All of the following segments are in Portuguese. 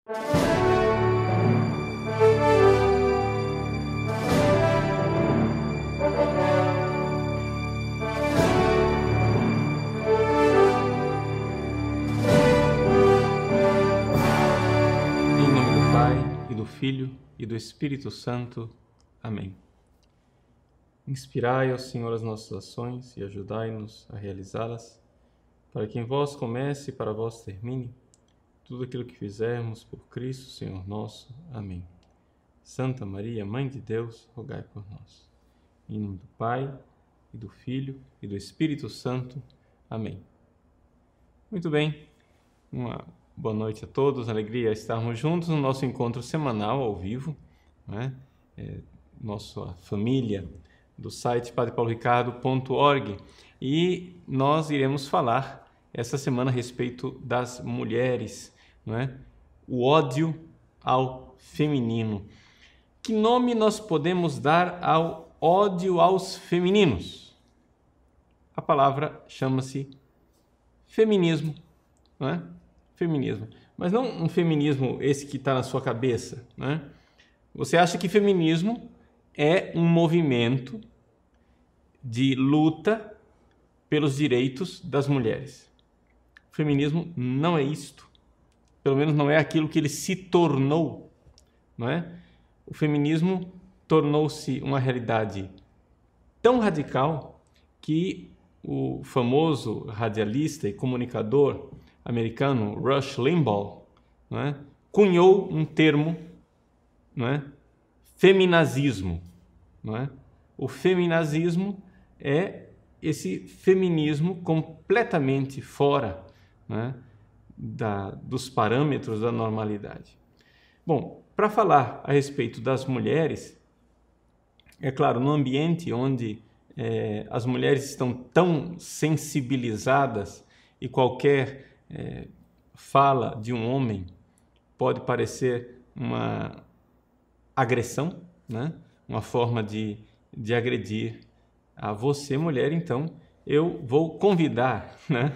Em nome do Pai, e do Filho, e do Espírito Santo. Amém. Inspirai, ó Senhor, as nossas ações e ajudai-nos a realizá-las, para que em vós comece e para vós termine tudo aquilo que fizermos por Cristo, Senhor nosso. Amém. Santa Maria, Mãe de Deus, rogai por nós. Em nome do Pai, e do Filho, e do Espírito Santo. Amém. Muito bem. Uma boa noite a todos. Alegria estarmos juntos no nosso encontro semanal ao vivo, né? Nossa família do site padrepauloricardo.org, e nós iremos falar essa semana a respeito das mulheres, não é? O ódio ao feminino. Que nome nós podemos dar ao ódio aos femininos? A palavra chama-se feminismo, não é? Feminismo. Mas não um feminismo esse que está na sua cabeça, né? Você acha que feminismo é um movimento de luta pelos direitos das mulheres. O feminismo não é isto. Pelo menos não é aquilo que ele se tornou, não é? O feminismo tornou-se uma realidade tão radical que o famoso radialista e comunicador americano Rush Limbaugh, não é, cunhou um termo, não é, feminazismo, não é? O feminazismo é esse feminismo completamente fora, né, dos parâmetros da normalidade. Bom, para falar a respeito das mulheres, é claro, no ambiente onde as mulheres estão tão sensibilizadas e qualquer fala de um homem pode parecer uma agressão, né? Uma forma de agredir a você, mulher. Então, eu vou convidar, né,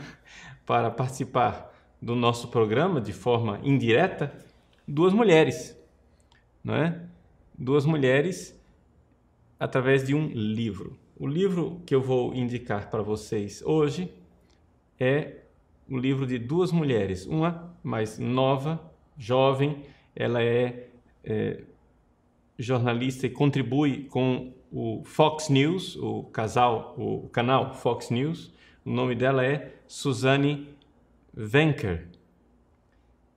para participar do nosso programa de forma indireta, duas mulheres, não é? Duas mulheres através de um livro. O livro que eu vou indicar para vocês hoje é o livro de duas mulheres, uma mais nova, jovem, ela é jornalista e contribui com o Fox News, o canal Fox News. O nome dela é Suzanne Venker.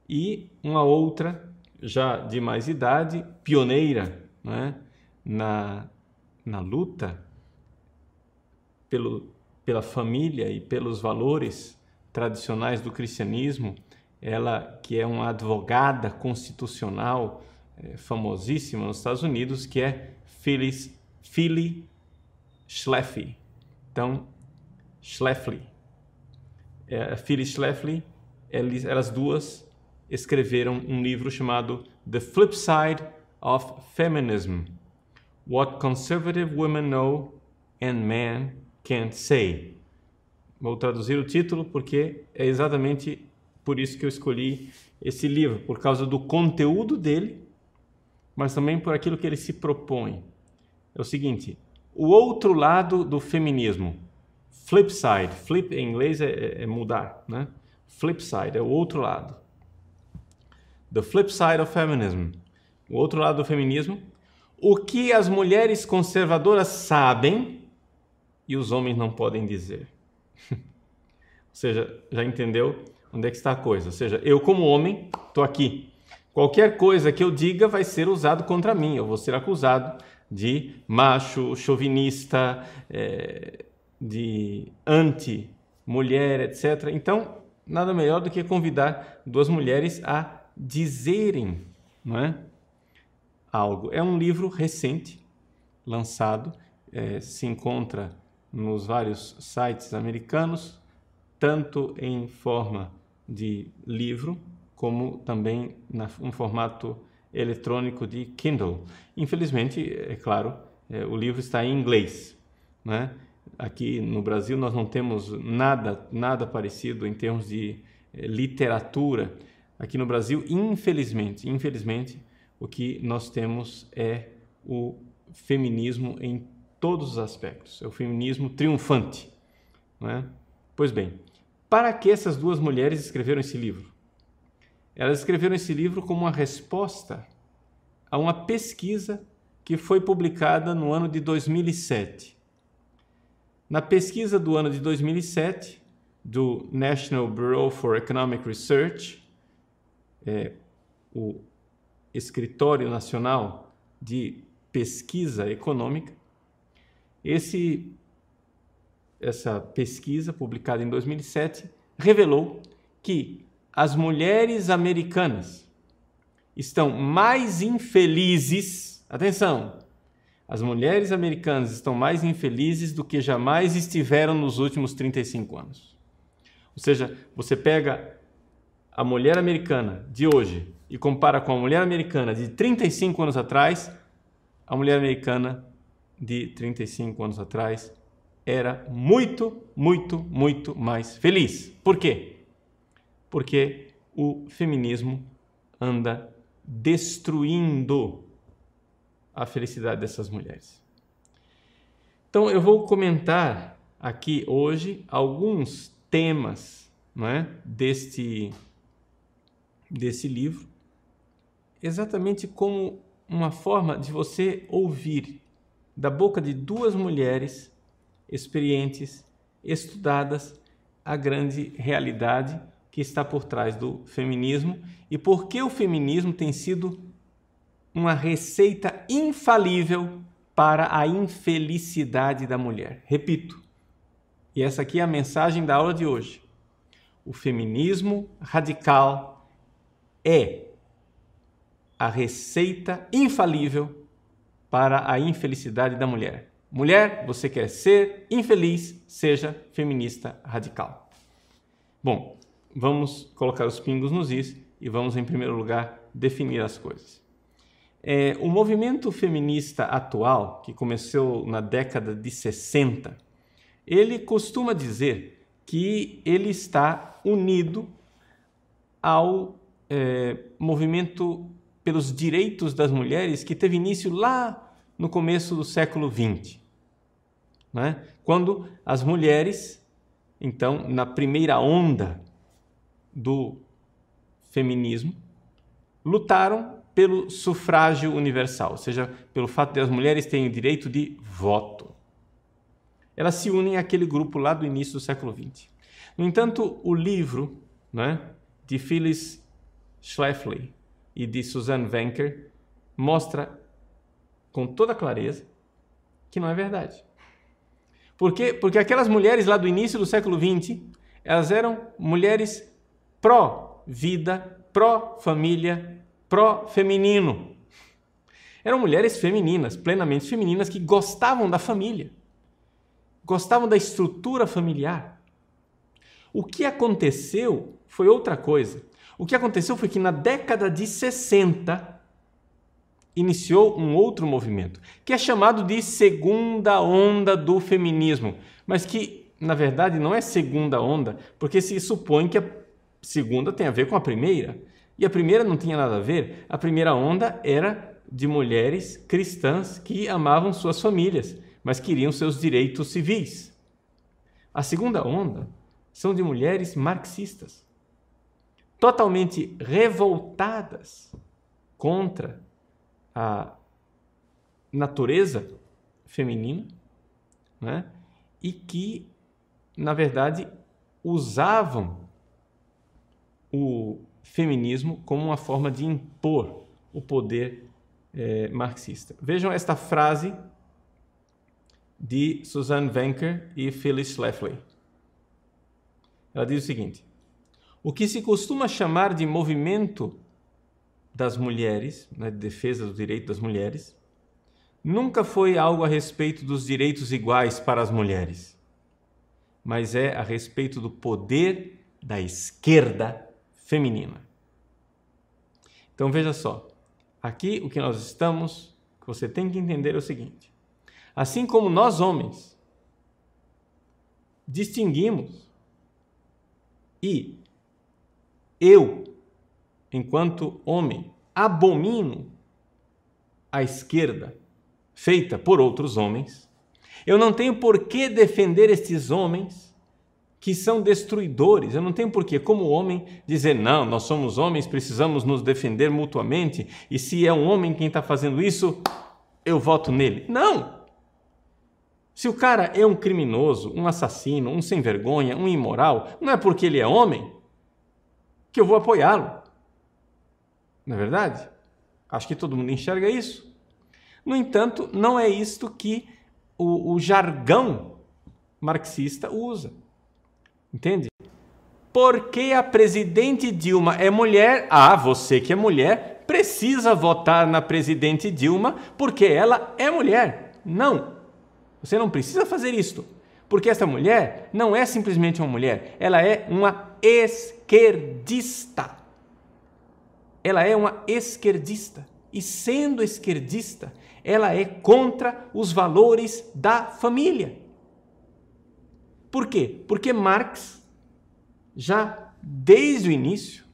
E uma outra, já de mais idade, pioneira, né, na luta pela família e pelos valores tradicionais do cristianismo, ela que é uma advogada constitucional famosíssima nos Estados Unidos, que é Phyllis Schlafly. Então, Schlafly. A Phyllis Schlafly, elas duas escreveram um livro chamado The Flip Side of Feminism: What Conservative Women Know and Men Can't Say. Vou traduzir o título porque é exatamente por isso que eu escolhi esse livro, por causa do conteúdo dele, mas também por aquilo que ele se propõe. É o seguinte: o outro lado do feminismo, flip side, flip em inglês é mudar, né? Flip side é o outro lado. The flip side of feminism, o outro lado do feminismo, o que as mulheres conservadoras sabem e os homens não podem dizer. Ou seja, já entendeu onde é que está a coisa? Ou seja, eu como homem estou aqui. Qualquer coisa que eu diga vai ser usado contra mim. Eu vou ser acusado de macho, chauvinista, de anti-mulher, etc. Então, nada melhor do que convidar duas mulheres a dizerem, não é, algo. É um livro recente, lançado, se encontra nos vários sites americanos, tanto em forma de livro, como também um formato eletrônico de Kindle. Infelizmente, é claro, o livro está em inglês, né? Aqui no Brasil nós não temos nada parecido em termos de literatura. aqui no Brasil, infelizmente, o que nós temos é o feminismo em todos os aspectos. É o feminismo triunfante, não é? Pois bem, para que essas duas mulheres escreveram esse livro? Elas escreveram esse livro como uma resposta a uma pesquisa que foi publicada no ano de 2007. Na pesquisa do ano de 2007, do National Bureau for Economic Research, o Escritório Nacional de Pesquisa Econômica, essa pesquisa, publicada em 2007, revelou que as mulheres americanas estão mais infelizes, atenção, as mulheres americanas estão mais infelizes do que jamais estiveram nos últimos 35 anos. Ou seja, você pega a mulher americana de hoje e compara com a mulher americana de 35 anos atrás, a mulher americana de 35 anos atrás era muito mais feliz. Por quê? Porque o feminismo anda destruindo a felicidade dessas mulheres. Então, eu vou comentar aqui hoje alguns temas, não é, desse livro, exatamente como uma forma de você ouvir da boca de duas mulheres experientes, estudadas, a grande realidade que está por trás do feminismo e por que o feminismo tem sido uma receita infalível para a infelicidade da mulher. Repito, e essa aqui é a mensagem da aula de hoje. O feminismo radical é a receita infalível para a infelicidade da mulher. Mulher, você quer ser infeliz, seja feminista radical. Bom, vamos colocar os pingos nos is e vamos, em primeiro lugar, definir as coisas. O movimento feminista atual, que começou na década de 60, ele costuma dizer que ele está unido ao movimento pelos direitos das mulheres que teve início lá no começo do século XX, né? Quando as mulheres, então, na primeira onda do feminismo, lutaram pelo sufrágio universal, ou seja, pelo fato de as mulheres terem o direito de voto. Elas se unem àquele grupo lá do início do século XX. No entanto, o livro, né, de Phyllis Schlafly e de Suzanne Venker mostra com toda clareza que não é verdade. Por quê? Porque aquelas mulheres lá do início do século XX, elas eram mulheres pró-vida, pró-família, pró-feminino. Eram mulheres femininas, plenamente femininas, que gostavam da família, gostavam da estrutura familiar. O que aconteceu foi outra coisa. O que aconteceu foi que na década de 60 iniciou um outro movimento, que é chamado de segunda onda do feminismo, mas que, na verdade, não é segunda onda, porque se supõe que a segunda tem a ver com a primeira. E a primeira não tinha nada a ver. A primeira onda era de mulheres cristãs que amavam suas famílias, mas queriam seus direitos civis. A segunda onda são de mulheres marxistas, totalmente revoltadas contra a natureza feminina, né? E que, na verdade, usavam o feminismo como uma forma de impor o poder marxista. Vejam esta frase de Suzanne Venker e Phyllis Schlafly. Ela diz o seguinte: o que se costuma chamar de movimento das mulheres, né, de defesa do direito das mulheres, nunca foi algo a respeito dos direitos iguais para as mulheres, mas é a respeito do poder da esquerda feminina. Então veja só, aqui o que que você tem que entender é o seguinte: assim como nós homens distinguimos e eu enquanto homem, abomino a esquerda feita por outros homens, eu não tenho por que defender estes homens que são destruidores. Eu não tenho por que, como homem, dizer, não, nós somos homens, precisamos nos defender mutuamente, e se é um homem quem está fazendo isso, eu voto nele. Não! Se o cara é um criminoso, um assassino, um sem vergonha, um imoral, não é porque ele é homem que eu vou apoiá-lo. Não é verdade? Acho que todo mundo enxerga isso. No entanto, não é isto que o jargão marxista usa. Entende? Porque a presidente Dilma é mulher, você que é mulher precisa votar na presidente Dilma porque ela é mulher. Não, você não precisa fazer isto, porque esta mulher não é simplesmente uma mulher, ela é uma esquerdista. Ela é uma esquerdista, e sendo esquerdista, ela é contra os valores da família. Por quê? Porque Marx, já desde o início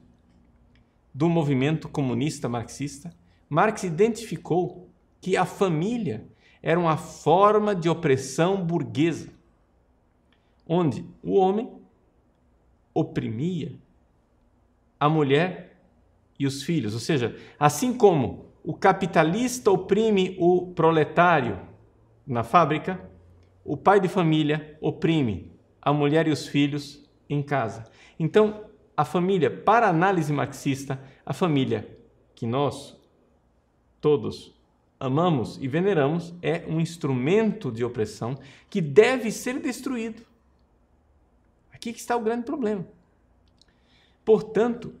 do movimento comunista marxista, Marx identificou que a família era uma forma de opressão burguesa, onde o homem oprimia a mulher e os filhos. Ou seja, assim como o capitalista oprime o proletário na fábrica, o pai de família oprime a mulher e os filhos em casa. Então, a família, para a análise marxista, a família que nós todos amamos e veneramos é um instrumento de opressão que deve ser destruído. Aqui que está o grande problema. Portanto,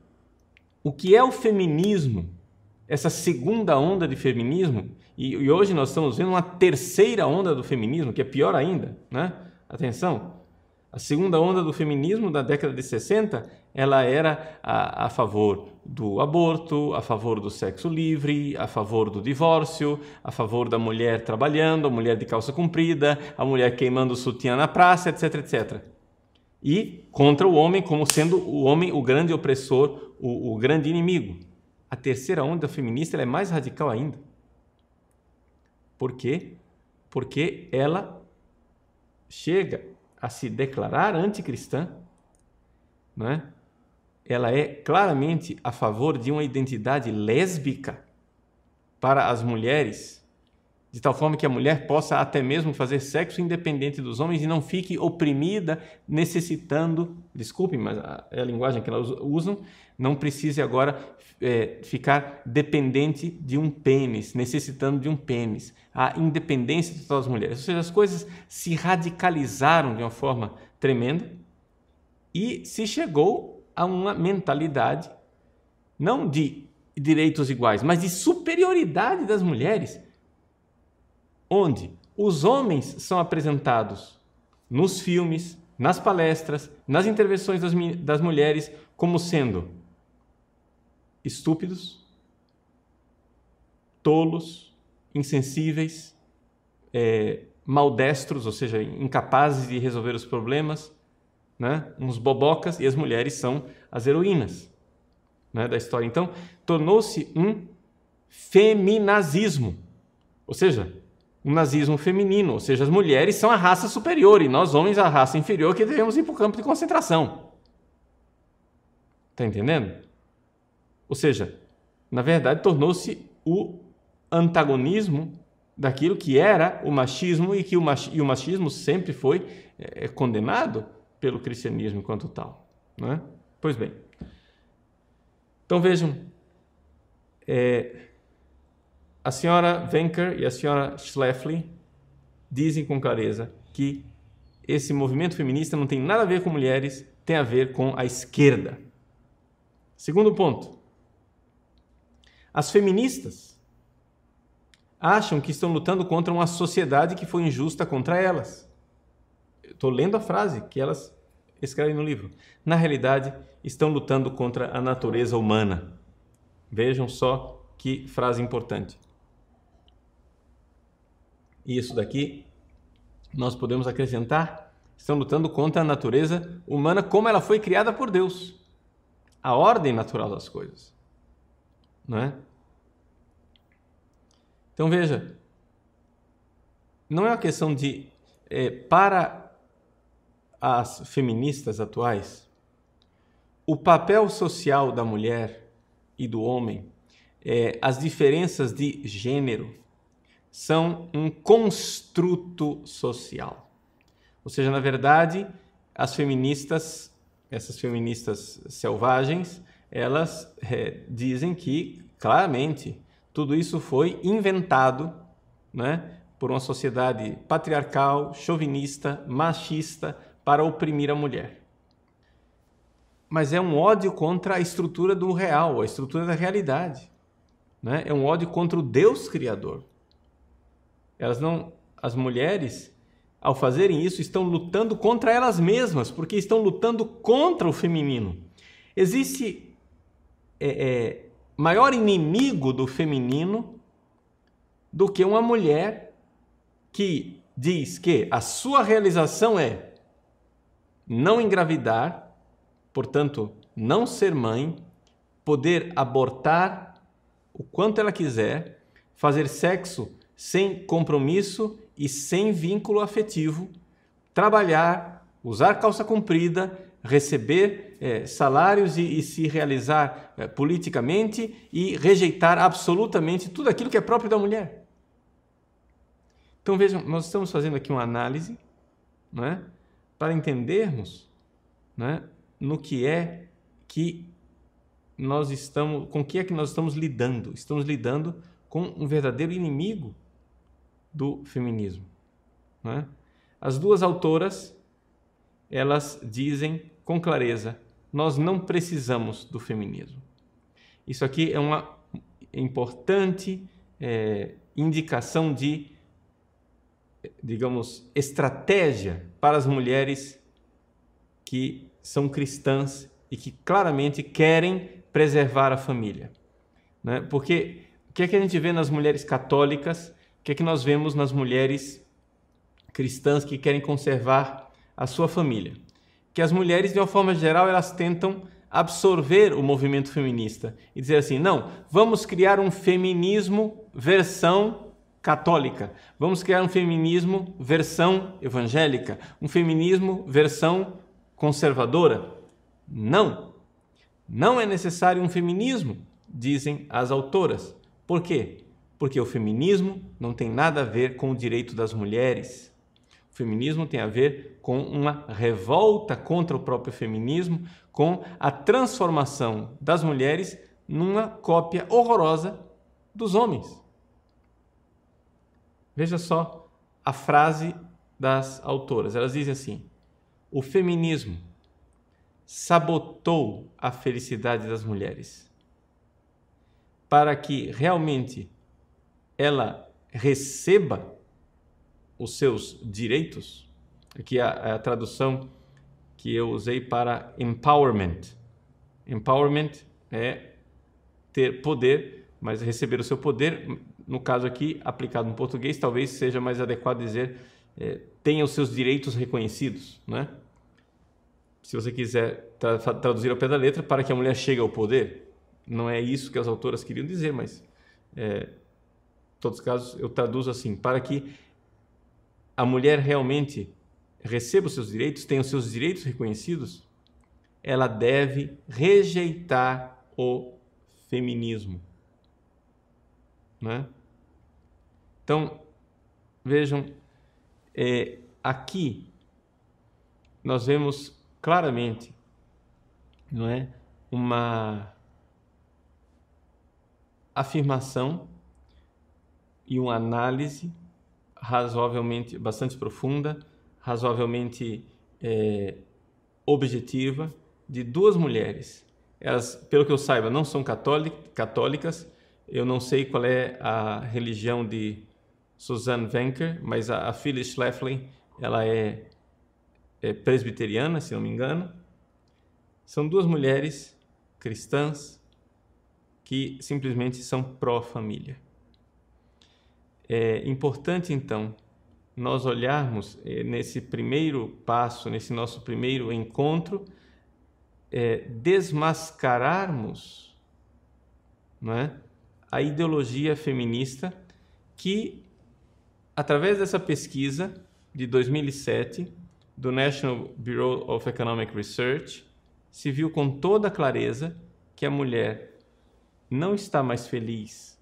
o que é o feminismo, essa segunda onda de feminismo, e hoje nós estamos vendo uma terceira onda do feminismo, que é pior ainda, né? Atenção, a segunda onda do feminismo da década de 60, ela era a favor do aborto, a favor do sexo livre, a favor do divórcio, a favor da mulher trabalhando, a mulher de calça comprida, a mulher queimando o sutiã na praça, etc, etc. E contra o homem como sendo o homem o grande opressor, o grande inimigo. A terceira onda feminista ela é mais radical ainda. Por quê? Porque ela chega a se declarar anticristã, não é? Ela é claramente a favor de uma identidade lésbica para as mulheres, de tal forma que a mulher possa até mesmo fazer sexo independente dos homens e não fique oprimida, necessitando, desculpem, mas é a linguagem que elas usam, não precise agora ficar dependente de um pênis, necessitando de um pênis. A independência total das mulheres. Ou seja, as coisas se radicalizaram de uma forma tremenda e se chegou a uma mentalidade não de direitos iguais, mas de superioridade das mulheres, onde os homens são apresentados nos filmes, nas palestras, nas intervenções das mulheres como sendo estúpidos, tolos, insensíveis, maldestros, ou seja, incapazes de resolver os problemas, né? Uns bobocas, e as mulheres são as heroínas, né, da história. Então, tornou-se um feminazismo, ou seja, um nazismo feminino, ou seja, as mulheres são a raça superior e nós, homens, a raça inferior que devemos ir para o campo de concentração. Está entendendo? Ou seja, na verdade, tornou-se o antagonismo daquilo que era o machismo e que o machismo sempre foi condenado pelo cristianismo enquanto tal, né? Pois bem, então vejam, a senhora Wencker e a senhora Schlafly dizem com clareza que esse movimento feminista não tem nada a ver com mulheres, tem a ver com a esquerda. Segundo ponto, as feministas acham que estão lutando contra uma sociedade que foi injusta contra elas. Estou lendo a frase que elas escrevem no livro. Na realidade, estão lutando contra a natureza humana. Vejam só que frase importante. E isso daqui nós podemos acrescentar: estão lutando contra a natureza humana como ela foi criada por Deus. A ordem natural das coisas. não é? Então veja, não é uma questão de para as feministas atuais, o papel social da mulher e do homem, as diferenças de gênero são um construto social. Ou seja, na verdade, as feministas, essas feministas selvagens, elas dizem que, claramente, tudo isso foi inventado, né, por uma sociedade patriarcal, chauvinista, machista, para oprimir a mulher. Mas é um ódio contra a estrutura do real, a estrutura da realidade, né? É um ódio contra o Deus Criador. As mulheres, ao fazerem isso, estão lutando contra elas mesmas, porque estão lutando contra o feminino. Existe maior inimigo do feminino do que uma mulher que diz que a sua realização é não engravidar, portanto, não ser mãe, poder abortar o quanto ela quiser, fazer sexo sem compromisso e sem vínculo afetivo, trabalhar, usar calça comprida, receber salários e se realizar politicamente e rejeitar absolutamente tudo aquilo que é próprio da mulher. Então vejam, nós estamos fazendo aqui uma análise, não é, para entendermos, não é, no que é que nós estamos, com o que é que nós estamos lidando. Estamos lidando com um verdadeiro inimigo do feminismo, não é? As duas autoras, elas dizem com clareza, nós não precisamos do feminismo. Isso aqui é uma importante indicação de, digamos, estratégia para as mulheres que são cristãs e que claramente querem preservar a família, né? Porque o que é que a gente vê nas mulheres católicas, o que é que nós vemos nas mulheres cristãs que querem conservar a sua família? Que as mulheres, de uma forma geral, elas tentam absorver o movimento feminista e dizer assim, não, vamos criar um feminismo versão católica, vamos criar um feminismo versão evangélica, um feminismo versão conservadora. Não, não é necessário um feminismo, dizem as autoras. Por quê? Porque o feminismo não tem nada a ver com o direito das mulheres. O feminismo tem a ver com uma revolta contra o próprio feminismo, com a transformação das mulheres numa cópia horrorosa dos homens. Veja só a frase das autoras. Elas dizem assim, o feminismo sabotou a felicidade das mulheres para que realmente ela receba os seus direitos. Aqui é a tradução que eu usei para empowerment. Empowerment é ter poder, mas receber o seu poder, no caso aqui, aplicado no português, talvez seja mais adequado dizer tenha os seus direitos reconhecidos, né? Se você quiser traduzir ao pé da letra, para que a mulher chegue ao poder. Não é isso que as autoras queriam dizer, mas em todos os casos eu traduzo assim, para que a mulher realmente receba os seus direitos, tenha os seus direitos reconhecidos, ela deve rejeitar o feminismo, né? Então, vejam, aqui nós vemos claramente, não é, uma afirmação e uma análise razoavelmente, bastante profunda, razoavelmente objetiva, de duas mulheres. Elas, pelo que eu saiba, não são católicas. Eu não sei qual é a religião de Suzanne Venker, mas a Phyllis Schlafly, ela é presbiteriana, se não me engano. São duas mulheres cristãs que simplesmente são pró-família. É importante, então, nós olharmos nesse primeiro passo, nesse nosso primeiro encontro, desmascararmos não é? A ideologia feminista que, através dessa pesquisa de 2007 do National Bureau of Economic Research, se viu com toda clareza que a mulher não está mais feliz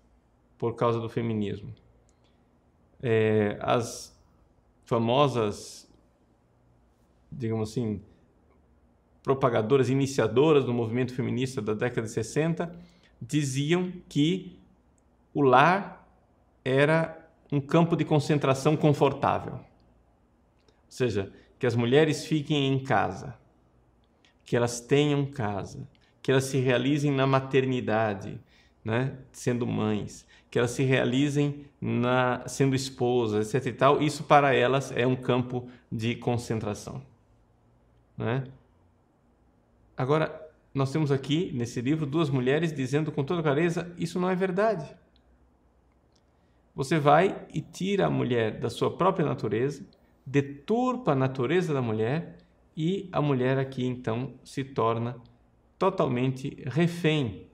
por causa do feminismo. As famosas, digamos assim, propagadoras, iniciadoras do movimento feminista da década de 60, diziam que o lar era um campo de concentração confortável. Ou seja, que as mulheres fiquem em casa, que elas tenham casa, que elas se realizem na maternidade, né, sendo mães, que elas se realizem sendo esposas, etc. e tal. Isso para elas é um campo de concentração, né? Agora, nós temos aqui, nesse livro, duas mulheres dizendo com toda clareza, isso não é verdade. Você vai e tira a mulher da sua própria natureza, deturpa a natureza da mulher e a mulher aqui, então, se torna totalmente refém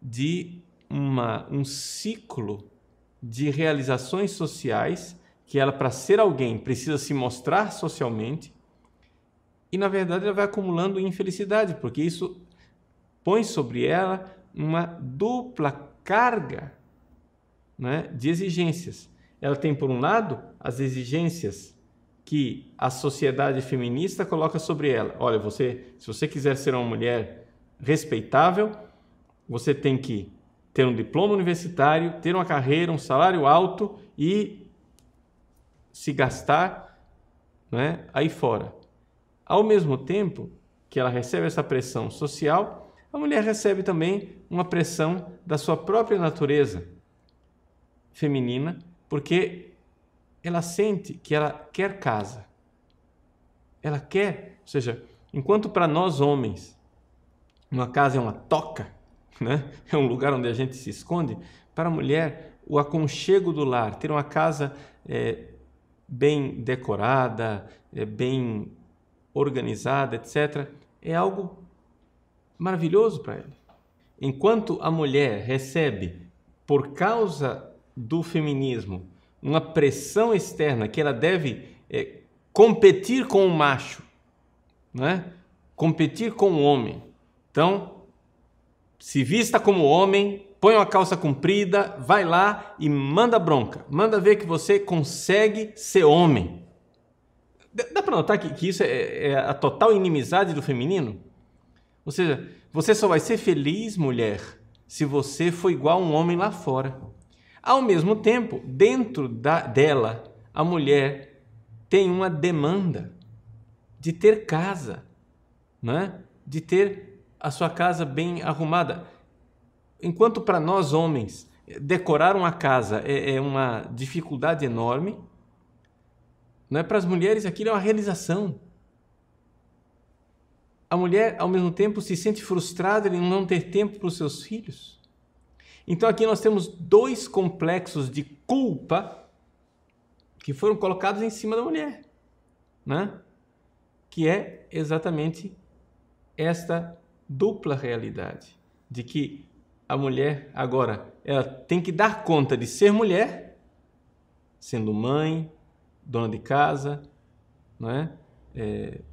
de um ciclo de realizações sociais que ela, para ser alguém, precisa se mostrar socialmente e, na verdade, ela vai acumulando infelicidade, porque isso põe sobre ela uma dupla carga, né, de exigências. Ela tem, por um lado, as exigências que a sociedade feminista coloca sobre ela. Olha, se você quiser ser uma mulher respeitável, você tem que ter um diploma universitário, ter uma carreira, um salário alto e se gastar, né, aí fora. Ao mesmo tempo que ela recebe essa pressão social, a mulher recebe também uma pressão da sua própria natureza feminina, porque ela sente que ela quer casa. Ela quer, ou seja, enquanto para nós homens uma casa é uma toca, né? É um lugar onde a gente se esconde, para a mulher o aconchego do lar, ter uma casa bem decorada, bem organizada, etc., é algo maravilhoso para ela. Enquanto a mulher recebe, por causa do feminismo, uma pressão externa que ela deve competir com o macho, né? Competir com o homem. Então, se vista como homem, põe uma calça comprida, vai lá e manda bronca. Manda ver que você consegue ser homem. Dá para notar que isso é a total inimizade do feminino? Ou seja, você só vai ser feliz, mulher, se você for igual a um homem lá fora. Ao mesmo tempo, dentro dela, a mulher tem uma demanda de ter casa, né? De ter a sua casa bem arrumada. Enquanto para nós homens, decorar uma casa é uma dificuldade enorme, não é? Para as mulheres aquilo é uma realização. A mulher, ao mesmo tempo, se sente frustrada em não ter tempo para os seus filhos. Então aqui nós temos dois complexos de culpa que foram colocados em cima da mulher, né? Que é exatamente esta dupla realidade, de que a mulher agora ela tem que dar conta de ser mulher, sendo mãe, dona de casa, né?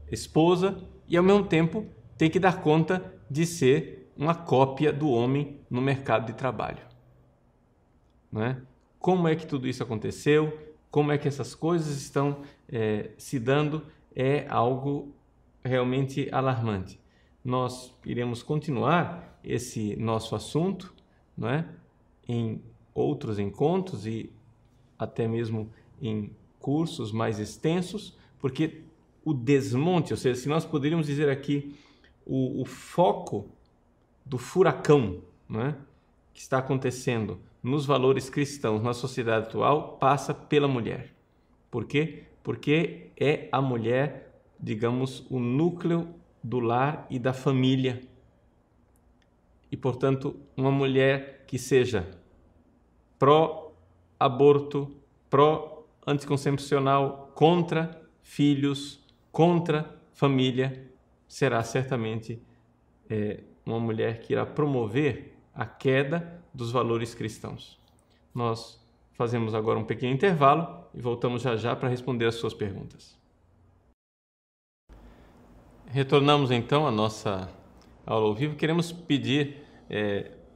Esposa, e ao mesmo tempo tem que dar conta de ser uma cópia do homem no mercado de trabalho, né? Como é que tudo isso aconteceu? Como é que essas coisas estão se dando? É algo realmente alarmante. Nós iremos continuar esse nosso assunto, não é? Em outros encontros e até mesmo em cursos mais extensos, porque o desmonte, ou seja, se nós poderíamos dizer aqui o foco do furacão, não é? Que está acontecendo nos valores cristãos na sociedade atual passa pela mulher. Por quê? Porque é a mulher, digamos, o núcleo do lar e da família. E, portanto, uma mulher que seja pró-aborto, pró-anticoncepcional, contra filhos, contra família, será certamente uma mulher que irá promover a queda dos valores cristãos. Nós fazemos agora um pequeno intervalo e voltamos já já para responder as suas perguntas. Retornamos então à nossa aula ao vivo. Queremos pedir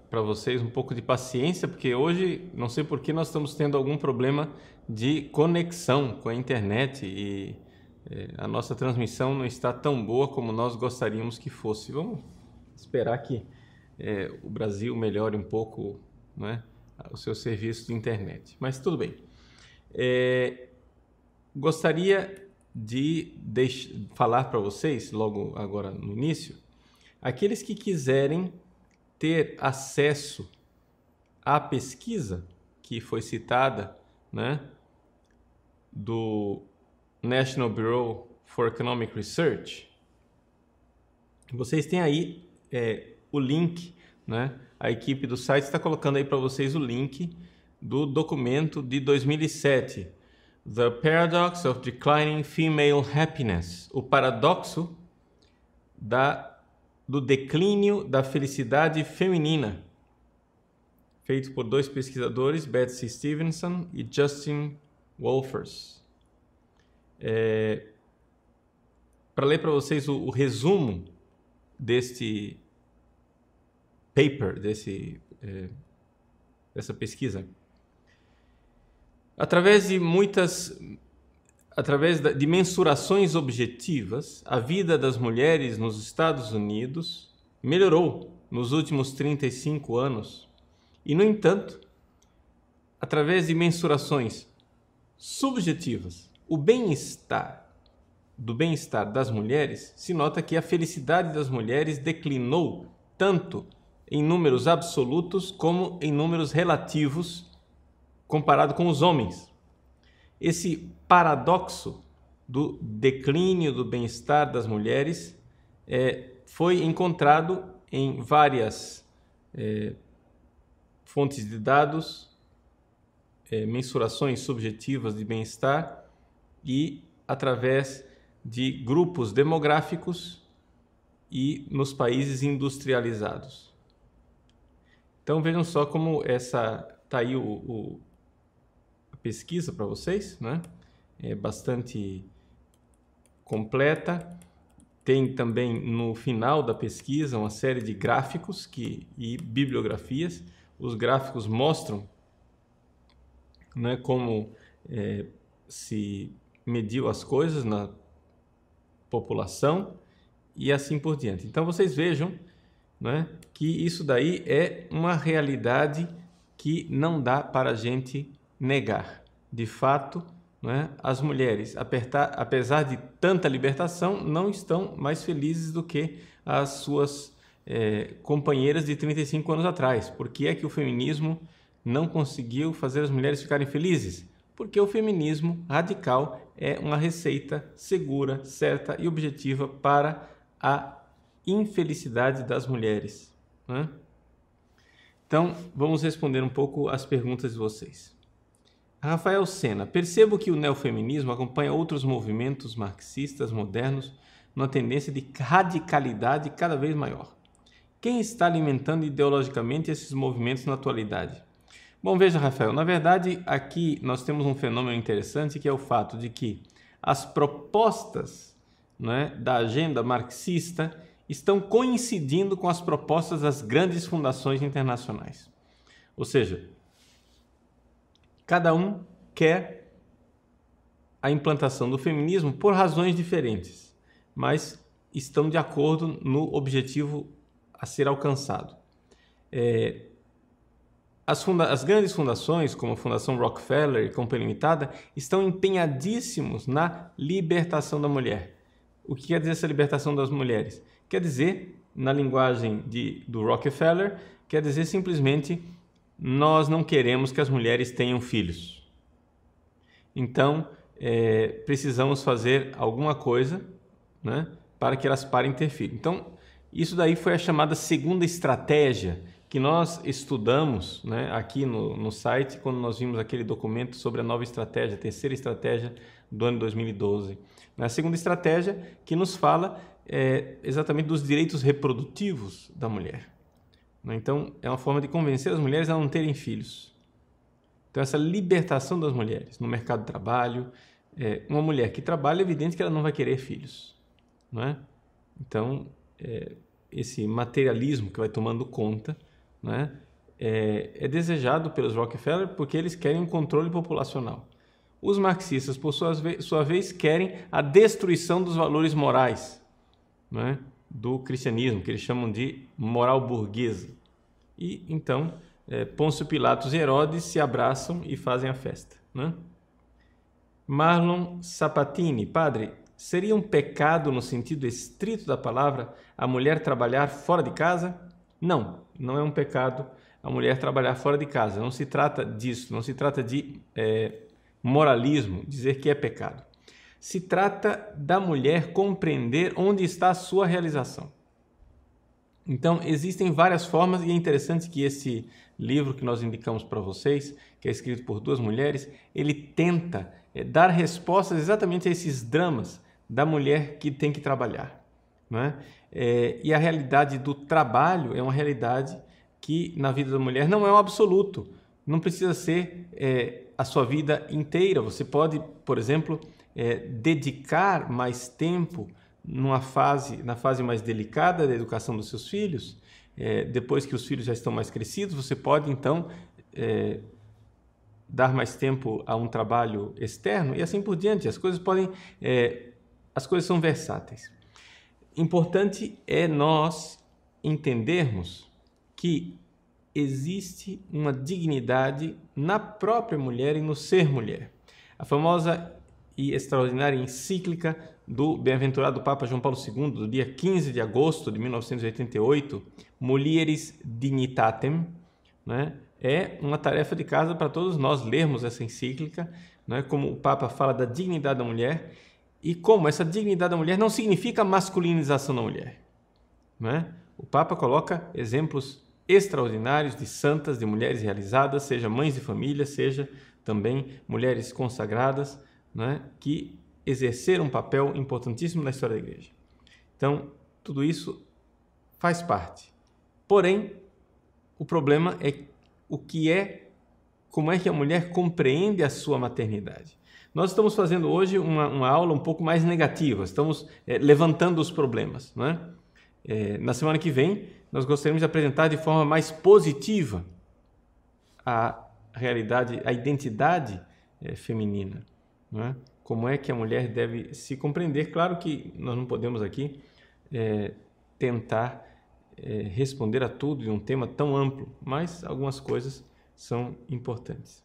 para vocês um pouco de paciência, porque hoje, não sei por que, nós estamos tendo algum problema de conexão com a internet e a nossa transmissão não está tão boa como nós gostaríamos que fosse. Vamos esperar que o Brasil melhore um pouco, né, o seu serviço de internet. Mas tudo bem. Gostaria de falar para vocês, logo agora no início, aqueles que quiserem ter acesso à pesquisa que foi citada, né, do National Bureau for Economic Research, vocês têm aí o link, né? A equipe do site está colocando aí para vocês o link do documento de 2007, The Paradox of Declining Female Happiness, o paradoxo do declínio da felicidade feminina, feito por dois pesquisadores, Betsy Stevenson e Justin Wolfers. Para ler para vocês o resumo deste paper, dessa pesquisa. Através de mensurações objetivas, a vida das mulheres nos Estados Unidos melhorou nos últimos 35 anos e, no entanto, através de mensurações subjetivas, do bem-estar das mulheres, se nota que a felicidade das mulheres declinou tanto em números absolutos como em números relativos comparado com os homens. Esse paradoxo do declínio do bem-estar das mulheres foi encontrado em várias fontes de dados, mensurações subjetivas de bem-estar e através de grupos demográficos e nos países industrializados. Então vejam só como está aí a pesquisa para vocês, né? É bastante completa. Tem também no final da pesquisa uma série de gráficos e bibliografias. Os gráficos mostram, né, como se mediu as coisas na população e assim por diante. Então vocês vejam, né, que isso daí é uma realidade que não dá para a gente negar. De fato, né, as mulheres, apesar de tanta libertação, não estão mais felizes do que as suas companheiras de 35 anos atrás. Por que é que o feminismo não conseguiu fazer as mulheres ficarem felizes? Porque o feminismo radical é uma receita segura, certa e objetiva para a infelicidade das mulheres, né? Então, vamos responder um pouco as perguntas de vocês. Rafael Sena, percebo que o neofeminismo acompanha outros movimentos marxistas modernos numa tendência de radicalidade cada vez maior. Quem está alimentando ideologicamente esses movimentos na atualidade? Bom, veja, Rafael, na verdade, aqui nós temos um fenômeno interessante, que é o fato de que as propostas, né, da agenda marxista estão coincidindo com as propostas das grandes fundações internacionais. Ou seja, cada um quer a implantação do feminismo por razões diferentes, mas estão de acordo no objetivo a ser alcançado. As grandes fundações, como a Fundação Rockefeller e Companhia Limitada, estão empenhadíssimos na libertação da mulher. O que quer dizer essa libertação das mulheres? Quer dizer, na linguagem do Rockefeller, quer dizer simplesmente: nós não queremos que as mulheres tenham filhos. Então, precisamos fazer alguma coisa, né, para que elas parem de ter filhos. Então, isso daí foi a chamada segunda estratégia que nós estudamos, né, aqui no site, quando nós vimos aquele documento sobre a nova estratégia, a terceira estratégia do ano 2012. A segunda estratégia que nos fala exatamente dos direitos reprodutivos da mulher. né? Então, é uma forma de convencer as mulheres a não terem filhos. Então, essa libertação das mulheres no mercado de trabalho, uma mulher que trabalha, é evidente que ela não vai querer filhos, não é? Então, esse materialismo que vai tomando conta, né, é desejado pelos Rockefeller porque eles querem um controle populacional. Os marxistas, por sua vez, querem a destruição dos valores morais, né, do cristianismo, que eles chamam de moral burguesa. E então, Pôncio Pilatos e Herodes se abraçam e fazem a festa, né? Marlon Sapatini, padre, seria um pecado no sentido estrito da palavra a mulher trabalhar fora de casa? Não, não é um pecado a mulher trabalhar fora de casa. Não se trata disso, não se trata de moralismo, dizer que é pecado. Se trata da mulher compreender onde está a sua realização. Então, existem várias formas e é interessante que esse livro que nós indicamos para vocês, que é escrito por duas mulheres, ele tenta dar respostas exatamente a esses dramas da mulher que tem que trabalhar, né? E a realidade do trabalho é uma realidade que na vida da mulher não é um absoluto, não precisa ser a sua vida inteira. Você pode, por exemplo, dedicar mais tempo na fase mais delicada da educação dos seus filhos. Depois que os filhos já estão mais crescidos, você pode então dar mais tempo a um trabalho externo e assim por diante. As coisas são versáteis. Importante é nós entendermos que existe uma dignidade na própria mulher e no ser mulher. A famosa e extraordinária encíclica do bem-aventurado Papa João Paulo II, do dia 15 de agosto de 1988, Mulieris Dignitatem, né? É uma tarefa de casa para todos nós lermos essa encíclica, né? Como o Papa fala da dignidade da mulher e como essa dignidade da mulher não significa masculinização da mulher, né? O Papa coloca exemplos extraordinários de santas, de mulheres realizadas, seja mães de família, seja também mulheres consagradas, né? Que exerceram um papel importantíssimo na história da Igreja. Então, tudo isso faz parte. Porém, o problema é como é que a mulher compreende a sua maternidade. Nós estamos fazendo hoje uma aula um pouco mais negativa, estamos levantando os problemas, não é? Na semana que vem, nós gostaríamos de apresentar de forma mais positiva a realidade, a identidade feminina, não é? Como é que a mulher deve se compreender. Claro que nós não podemos aqui tentar responder a tudo em um tema tão amplo, mas algumas coisas são importantes.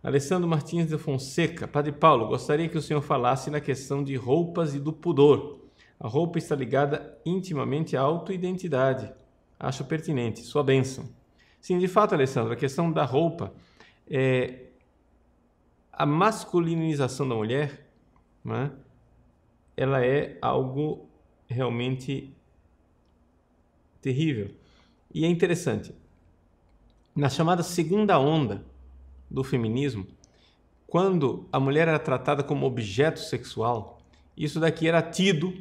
Alessandro Martins de Fonseca, Padre Paulo, gostaria que o senhor falasse na questão de roupas e do pudor. A roupa está ligada intimamente à autoidentidade. Acho pertinente. Sua bênção. Sim, de fato, Alessandro, a questão da roupa, a masculinização da mulher, né, ela é algo realmente terrível. E é interessante. Na chamada segunda onda do feminismo, quando a mulher era tratada como objeto sexual, isso daqui era tido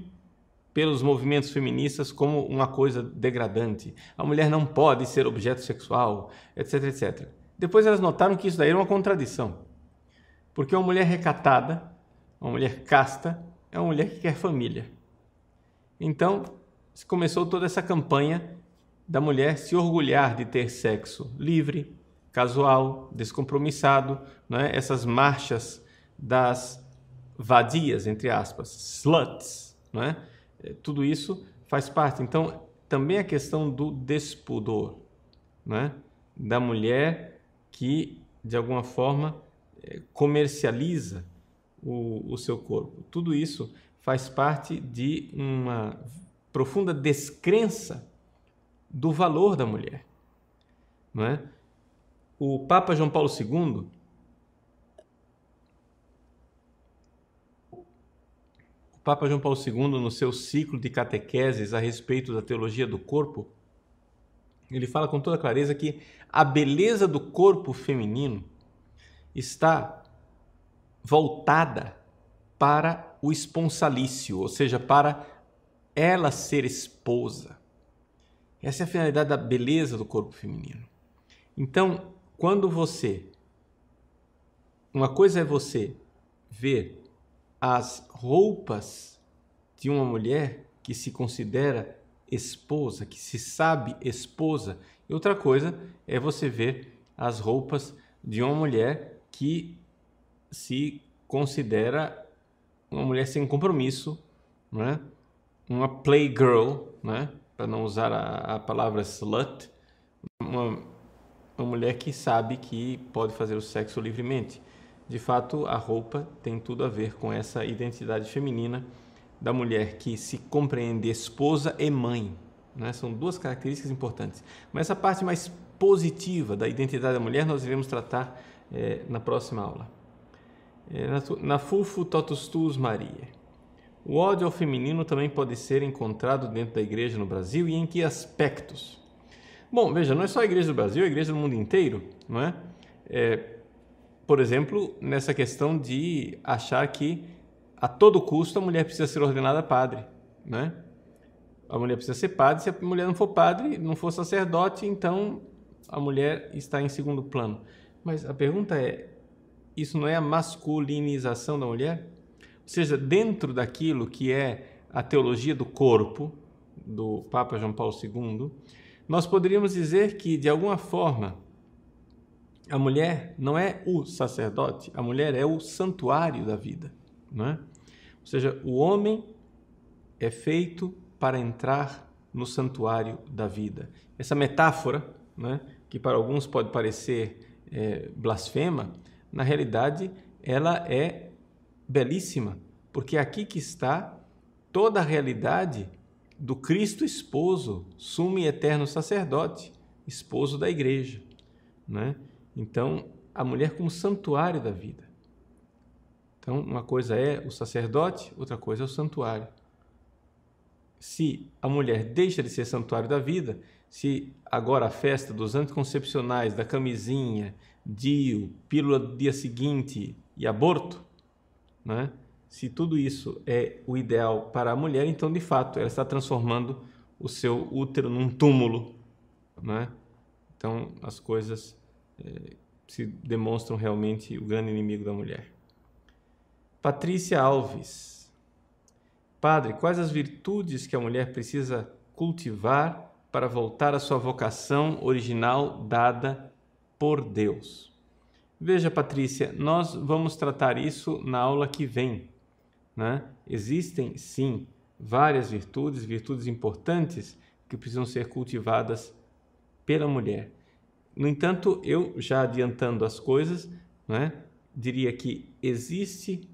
pelos movimentos feministas como uma coisa degradante. A mulher não pode ser objeto sexual, etc, etc. Depois elas notaram que isso daí era uma contradição. Porque uma mulher recatada, uma mulher casta, é uma mulher que quer família. Então, começou toda essa campanha da mulher se orgulhar de ter sexo livre, casual, descompromissado, né? Essas marchas das vadias, entre aspas, sluts, né? Tudo isso faz parte. Então, também a questão do despudor, né? Da mulher que, de alguma forma, comercializa o seu corpo. Tudo isso faz parte de uma profunda descrença do valor da mulher, não é? O Papa João Paulo II, no seu ciclo de catequeses a respeito da teologia do corpo, ele fala com toda clareza que a beleza do corpo feminino está voltada para o esponsalício, ou seja, para ela ser esposa. Essa é a finalidade da beleza do corpo feminino. Então, quando uma coisa é você ver as roupas de uma mulher que se considera esposa, que se sabe esposa, e outra coisa é você ver as roupas de uma mulher que se considera uma mulher sem compromisso, né? Uma playgirl, né? Para não usar a palavra slut, uma mulher que sabe que pode fazer o sexo livremente. De fato, a roupa tem tudo a ver com essa identidade feminina da mulher que se compreende esposa e mãe, né? São duas características importantes. Mas essa parte mais positiva da identidade da mulher nós iremos tratar na próxima aula. Na Fulfo Totus Tuus Maria. O ódio ao feminino também pode ser encontrado dentro da igreja no Brasil e em que aspectos? Bom, veja, não é só a igreja do Brasil, é a igreja do mundo inteiro, não é? Por exemplo, nessa questão de achar que a todo custo a mulher precisa ser ordenada padre, né? A mulher precisa ser padre, se a mulher não for padre, não for sacerdote, então a mulher está em segundo plano. Mas a pergunta é, isso não é a masculinização da mulher? Ou seja, dentro daquilo que é a teologia do corpo, do Papa João Paulo II, nós poderíamos dizer que, de alguma forma, a mulher não é o sacerdote, a mulher é o santuário da vida, não é? Ou seja, o homem é feito para entrar no santuário da vida. Essa metáfora, né, que para alguns pode parecer blasfema, na realidade ela é belíssima, porque é aqui que está toda a realidade do Cristo esposo, sumo e eterno sacerdote, esposo da igreja, né? Então, a mulher como santuário da vida. Então, uma coisa é o sacerdote, outra coisa é o santuário. Se a mulher deixa de ser santuário da vida, se agora a festa dos anticoncepcionais, da camisinha, DIU, pílula do dia seguinte e aborto, né? Se tudo isso é o ideal para a mulher, então, de fato, ela está transformando o seu útero num túmulo, né? Então, as coisas se demonstram realmente o grande inimigo da mulher. Patrícia Alves. Padre, quais as virtudes que a mulher precisa cultivar para voltar à sua vocação original dada por Deus? Veja, Patrícia, nós vamos tratar isso na aula que vem, né? Existem, sim, várias virtudes importantes que precisam ser cultivadas pela mulher. No entanto, eu, já adiantando as coisas, né, diria que existe,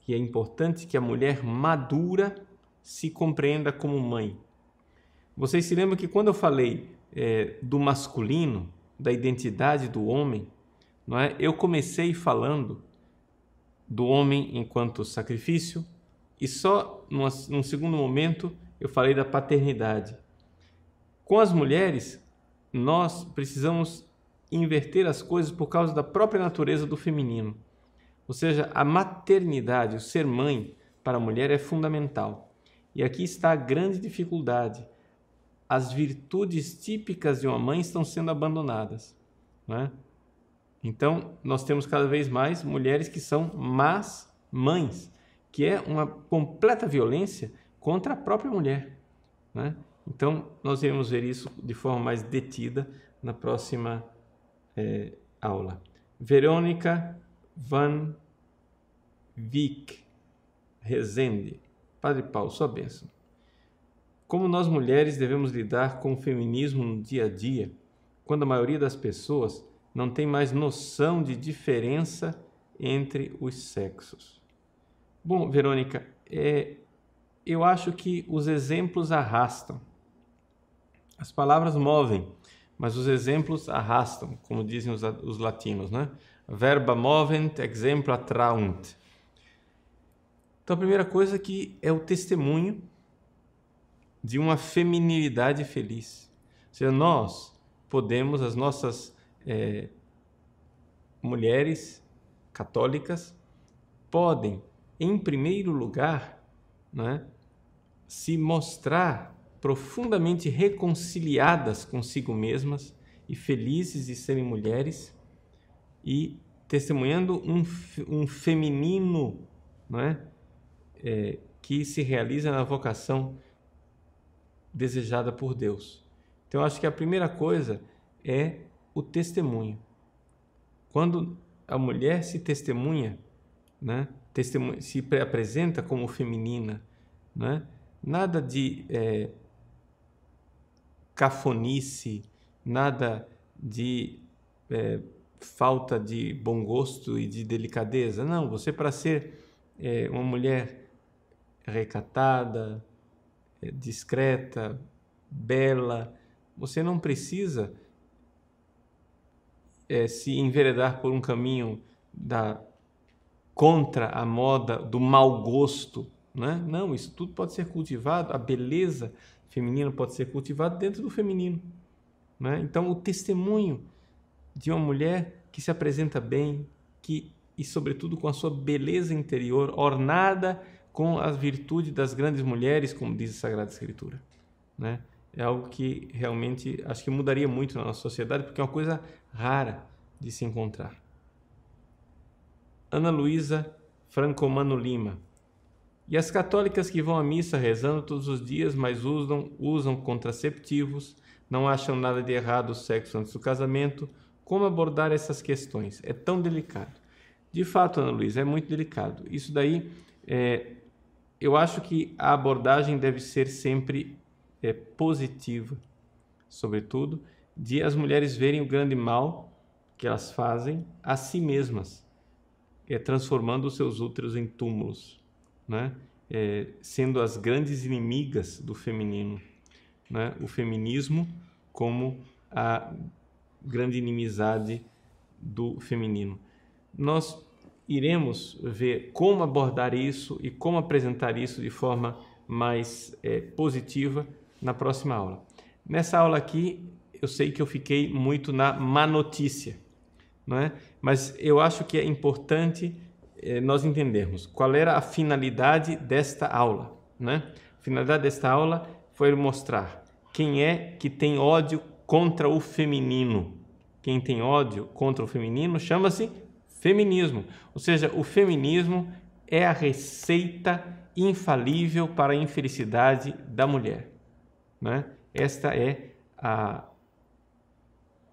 que é importante que a mulher madura se compreenda como mãe. Vocês se lembram que quando eu falei do masculino, da identidade do homem, não é? Eu comecei falando do homem enquanto sacrifício e só num segundo momento eu falei da paternidade. Com as mulheres, nós precisamos inverter as coisas por causa da própria natureza do feminino. Ou seja, a maternidade, o ser mãe para a mulher é fundamental. E aqui está a grande dificuldade. As virtudes típicas de uma mãe estão sendo abandonadas, né? Então, nós temos cada vez mais mulheres que são más mães, que é uma completa violência contra a própria mulher, né? Então, nós iremos ver isso de forma mais detida na próxima aula. Verônica Van Vick Rezende. Padre Paulo, sua bênção. Como nós mulheres devemos lidar com o feminismo no dia a dia, quando a maioria das pessoas não tem mais noção de diferença entre os sexos? Bom, Verônica, eu acho que os exemplos arrastam. As palavras movem, mas os exemplos arrastam, como dizem os latinos, né? Verba movent, exempla traunt. Então, a primeira coisa que é o testemunho de uma feminilidade feliz. Ou seja, nós podemos, as nossas mulheres católicas, podem, em primeiro lugar, né, se mostrar profundamente reconciliadas consigo mesmas e felizes de serem mulheres e testemunhando um feminino, não é? Que se realiza na vocação desejada por Deus. Então, eu acho que a primeira coisa é o testemunho. Quando a mulher se testemunha, né? Se apresenta como feminina, né? Nada de cafonice, nada de falta de bom gosto e de delicadeza. Não, você, para ser uma mulher recatada, discreta, bela, você não precisa se enveredar por um caminho contra a moda do mau gosto, né? Não, isso tudo pode ser cultivado, a beleza feminina pode ser cultivada dentro do feminino, né? Então, o testemunho de uma mulher que se apresenta bem, e sobretudo com a sua beleza interior, ornada com as virtudes das grandes mulheres, como diz a Sagrada Escritura, né? É algo que realmente acho que mudaria muito na nossa sociedade, porque é uma coisa rara de se encontrar. Ana Luísa Francomano Lima. E as católicas que vão à missa rezando todos os dias, mas usam contraceptivos, não acham nada de errado o sexo antes do casamento, como abordar essas questões? É tão delicado. De fato, Ana Luísa, é muito delicado. Isso daí, eu acho que a abordagem deve ser sempre positiva, sobretudo, de as mulheres verem o grande mal que elas fazem a si mesmas, transformando os seus úteros em túmulos, né? Sendo as grandes inimigas do feminino, né? O feminismo como a grande inimizade do feminino. Nós iremos ver como abordar isso e como apresentar isso de forma mais positiva na próxima aula. Nessa aula aqui, eu sei que eu fiquei muito na má notícia, não é? Mas eu acho que é importante nós entendermos qual era a finalidade desta aula, né? A finalidade desta aula foi mostrar quem é que tem ódio contra o feminino. Quem tem ódio contra o feminino chama-se feminismo. Ou seja, o feminismo é a receita infalível para a infelicidade da mulher, né? Esta é a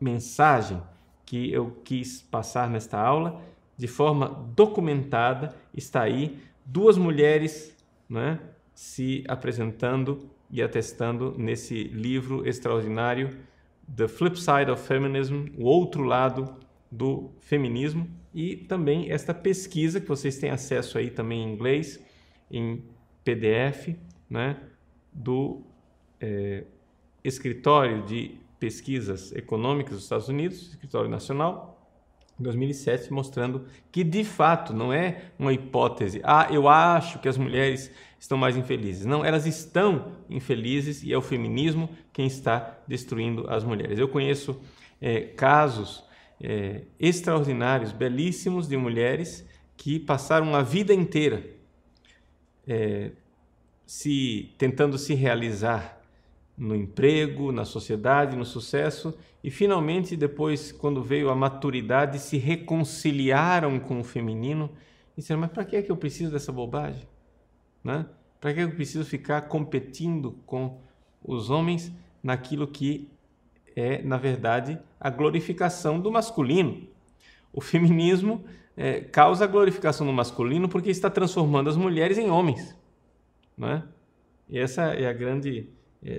mensagem que eu quis passar nesta aula de forma documentada. Está aí duas mulheres, né, se apresentando e atestando nesse livro extraordinário, The Flip Side of Feminism, o outro lado do feminismo, e também esta pesquisa que vocês têm acesso aí também em inglês, em PDF, né, do Escritório de Pesquisas Econômicas dos Estados Unidos, Escritório Nacional, em 2007, mostrando que, de fato, não é uma hipótese. Eu acho que as mulheres estão mais infelizes. Não, elas estão infelizes e é o feminismo quem está destruindo as mulheres. Eu conheço casos extraordinários, belíssimos, de mulheres que passaram a vida inteira tentando se realizar no emprego, na sociedade, no sucesso, e finalmente, depois, quando veio a maturidade, se reconciliaram com o feminino e disseram: mas para que é que eu preciso dessa bobagem? Né? Para que eu preciso ficar competindo com os homens naquilo que é, na verdade, a glorificação do masculino? O feminismo causa a glorificação do masculino porque está transformando as mulheres em homens, né? E essa é a grande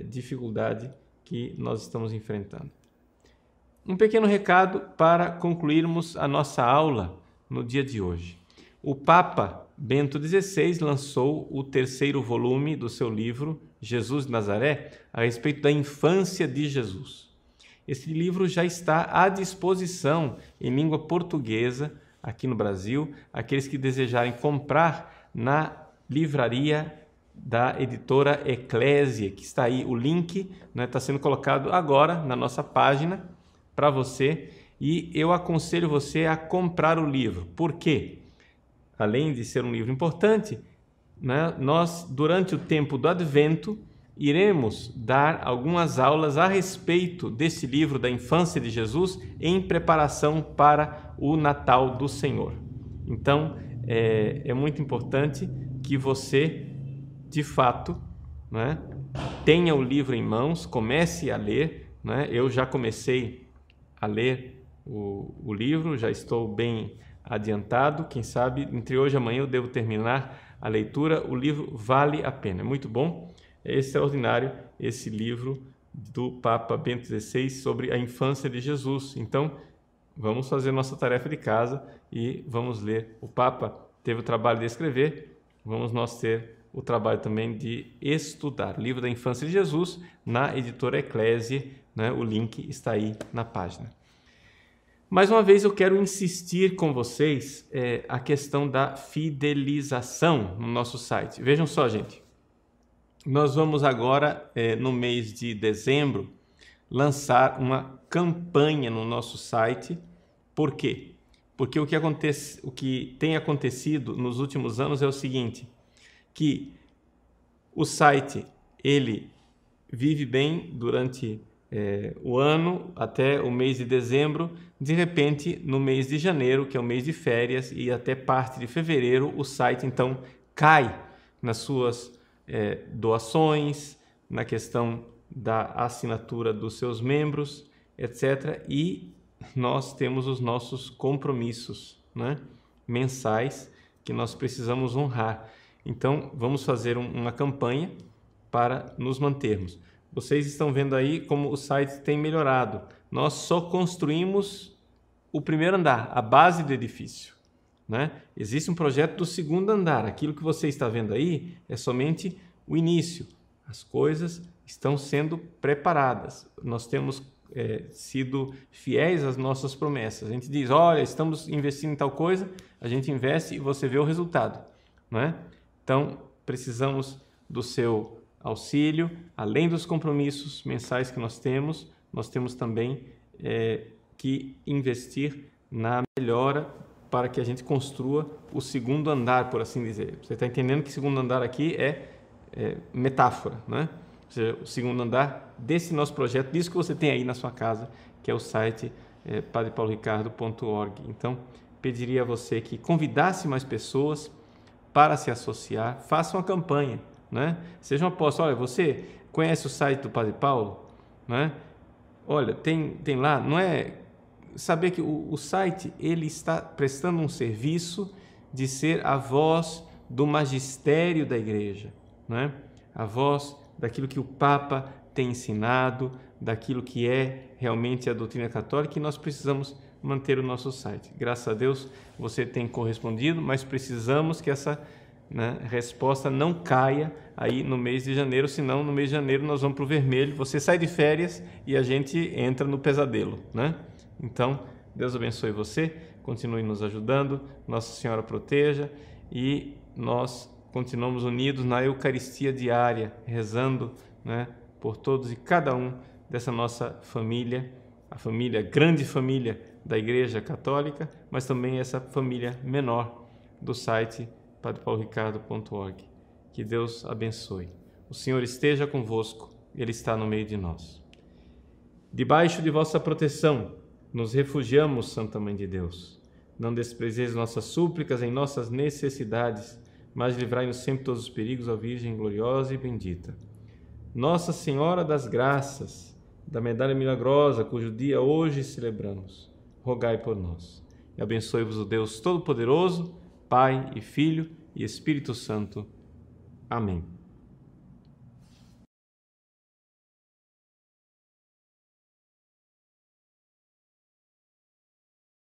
dificuldade que nós estamos enfrentando. Um pequeno recado para concluirmos a nossa aula no dia de hoje. O Papa Bento XVI lançou o 3º volume do seu livro Jesus de Nazaré, a respeito da infância de Jesus. Esse livro já está à disposição em língua portuguesa aqui no Brasil. Aqueles que desejarem comprar na livraria da editora Eclésia, que está aí o link, né, está sendo colocado agora na nossa página para você, e eu aconselho você a comprar o livro. Por quê? Além de ser um livro importante, né, nós, durante o tempo do Advento, iremos dar algumas aulas a respeito desse livro da infância de Jesus em preparação para o Natal do Senhor. Então, é muito importante que você, de fato, né, tenha o livro em mãos, comece a ler, né? Eu já comecei a ler o livro, já estou bem adiantado, quem sabe entre hoje e amanhã eu devo terminar a leitura. O livro vale a pena, é muito bom, é extraordinário esse livro do Papa Bento XVI sobre a infância de Jesus. Então, vamos fazer nossa tarefa de casa e vamos ler. O Papa teve o trabalho de escrever, vamos nós ter o trabalho também de estudar. O livro da infância de Jesus, na editora Eclésia, né? O link está aí na página. Mais uma vez eu quero insistir com vocês a questão da fidelização no nosso site. Vejam só, gente, nós vamos agora, no mês de dezembro, lançar uma campanha no nosso site. Por quê? Porque o que tem acontecido nos últimos anos é o seguinte, que o site ele vive bem durante o ano até o mês de dezembro. De repente, no mês de janeiro, que é o mês de férias, e até parte de fevereiro, o site então cai nas suas doações, na questão da assinatura dos seus membros, etc. E nós temos os nossos compromissos, né, mensais que nós precisamos honrar. Então, vamos fazer uma campanha para nos mantermos. Vocês estão vendo aí como o site tem melhorado. Nós só construímos o primeiro andar, a base do edifício, né? Existe um projeto do segundo andar. Aquilo que você está vendo aí é somente o início. As coisas estão sendo preparadas. Nós temos sido fiéis às nossas promessas. A gente diz, olha, estamos investindo em tal coisa, a gente investe e você vê o resultado, né? Então, precisamos do seu auxílio. Além dos compromissos mensais que nós temos também que investir na melhora para que a gente construa o segundo andar, por assim dizer. Você está entendendo que segundo andar aqui é metáfora, né? Ou seja, o segundo andar desse nosso projeto, disso que você tem aí na sua casa, que é o site padrepauloricardo.org. Então, pediria a você que convidasse mais pessoas para se associar, faça uma campanha, né? Seja um apóstolo. Olha, você conhece o site do Padre Paulo, né? Olha, tem lá, não é saber que o site ele está prestando um serviço de ser a voz do magistério da igreja, né? A voz daquilo que o Papa tem ensinado, daquilo que é realmente a doutrina católica, e nós precisamos manter o nosso site. Graças a Deus você tem correspondido, mas precisamos que essa resposta não caia aí no mês de janeiro, senão no mês de janeiro nós vamos para o vermelho, você sai de férias e a gente entra no pesadelo, né? Então, Deus abençoe você, continue nos ajudando, Nossa Senhora proteja, e nós continuamos unidos na Eucaristia diária, rezando, né, por todos e cada um dessa nossa família, a grande família da Igreja Católica, mas também essa família menor do site padrepauloricardo.org. Que Deus abençoe. O Senhor esteja convosco, Ele está no meio de nós. Debaixo de vossa proteção, nos refugiamos, Santa Mãe de Deus. Não desprezeis nossas súplicas em nossas necessidades, mas livrai-nos sempre de todos os perigos, ó Virgem gloriosa e bendita. Nossa Senhora das Graças, da Medalha Milagrosa, cujo dia hoje celebramos, rogai por nós. E abençoe-vos o Deus Todo-Poderoso, Pai e Filho e Espírito Santo. Amém.